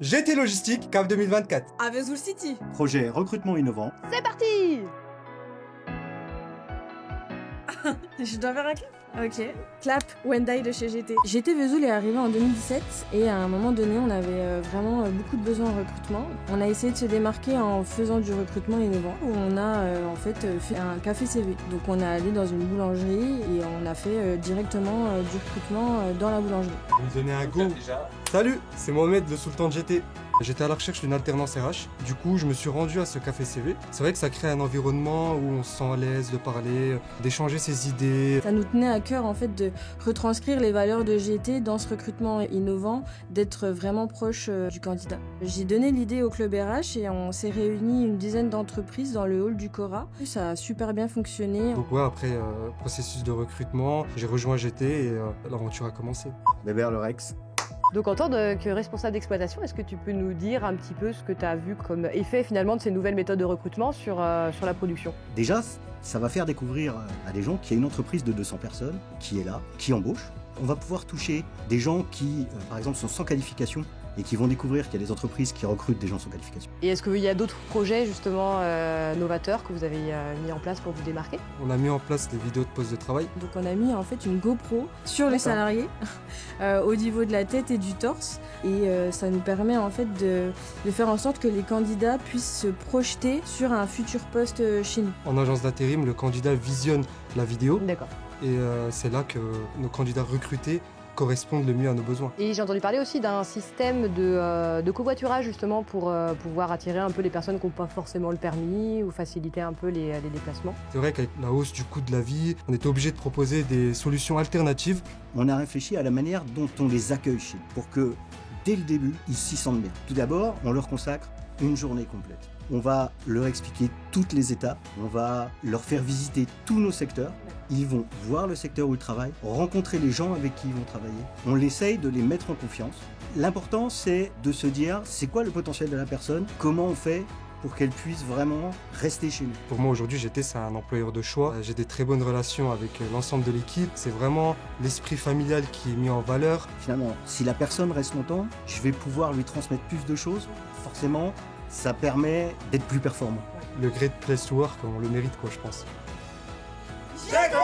GT Logistique, CAF 2024. À Vesoul City. Projet recrutement innovant. C'est parti. Je dois faire un clap. Ok. Clap Wendai de chez GT. GT Vesoul est arrivé en 2017 et à un moment donné, on avait vraiment beaucoup de besoins en recrutement. On a essayé de se démarquer en faisant du recrutement innovant. On a en fait fait un café CV. Donc on est allé dans une boulangerie et on a fait directement du recrutement dans la boulangerie. Vous me donnez un go. Salut, c'est Mohamed, le sultan de GT. J'étais à la recherche d'une alternance RH. Du coup, je me suis rendu à ce café CV. C'est vrai que ça crée un environnement où on se sent à l'aise de parler, d'échanger ses idées. Ça nous tenait à cœur en fait de retranscrire les valeurs de GT dans ce recrutement innovant, d'être vraiment proche du candidat. J'ai donné l'idée au club RH et on s'est réunis une dizaine d'entreprises dans le hall du Cora. Ça a super bien fonctionné. Donc ouais, après processus de recrutement, j'ai rejoint GT et l'aventure a commencé. Bébert le Rex. Donc en tant que responsable d'exploitation, est-ce que tu peux nous dire un petit peu ce que tu as vu comme effet finalement de ces nouvelles méthodes de recrutement sur la production? Déjà, ça va faire découvrir à des gens qu'il y a une entreprise de 200 personnes qui est là, qui embauche. On va pouvoir toucher des gens qui, par exemple, sont sans qualification et qui vont découvrir qu'il y a des entreprises qui recrutent des gens sans qualification. Et est-ce qu'il y a d'autres projets justement novateurs que vous avez mis en place pour vous démarquer? On a mis en place des vidéos de poste de travail. Donc on a mis en fait une GoPro sur les salariés au niveau de la tête et du torse et ça nous permet en fait de faire en sorte que les candidats puissent se projeter sur un futur poste chez nous. En agence d'intérim, le candidat visionne la vidéo D'accord. et c'est là que nos candidats recrutés correspondent le mieux à nos besoins. Et j'ai entendu parler aussi d'un système de covoiturage justement pour pouvoir attirer un peu les personnes qui n'ont pas forcément le permis ou faciliter un peu les déplacements. C'est vrai qu'avec la hausse du coût de la vie, on était obligé de proposer des solutions alternatives. On a réfléchi à la manière dont on les accueille chez nous pour que, dès le début, ils s'y sentent bien. Tout d'abord, on leur consacre une journée complète. On va leur expliquer toutes les étapes, on va leur faire visiter tous nos secteurs. Ils vont voir le secteur où ils travaillent, rencontrer les gens avec qui ils vont travailler. On essaye de les mettre en confiance. L'important, c'est de se dire, c'est quoi le potentiel de la personne? Comment on fait pour qu'elle puisse vraiment rester chez nous? Pour moi, aujourd'hui, GT, c'est un employeur de choix. J'ai des très bonnes relations avec l'ensemble de l'équipe. C'est vraiment l'esprit familial qui est mis en valeur. Finalement, si la personne reste longtemps, je vais pouvoir lui transmettre plus de choses. Forcément, ça permet d'être plus performant. Le Great Place to Work, on le mérite, quoi, je pense. GT!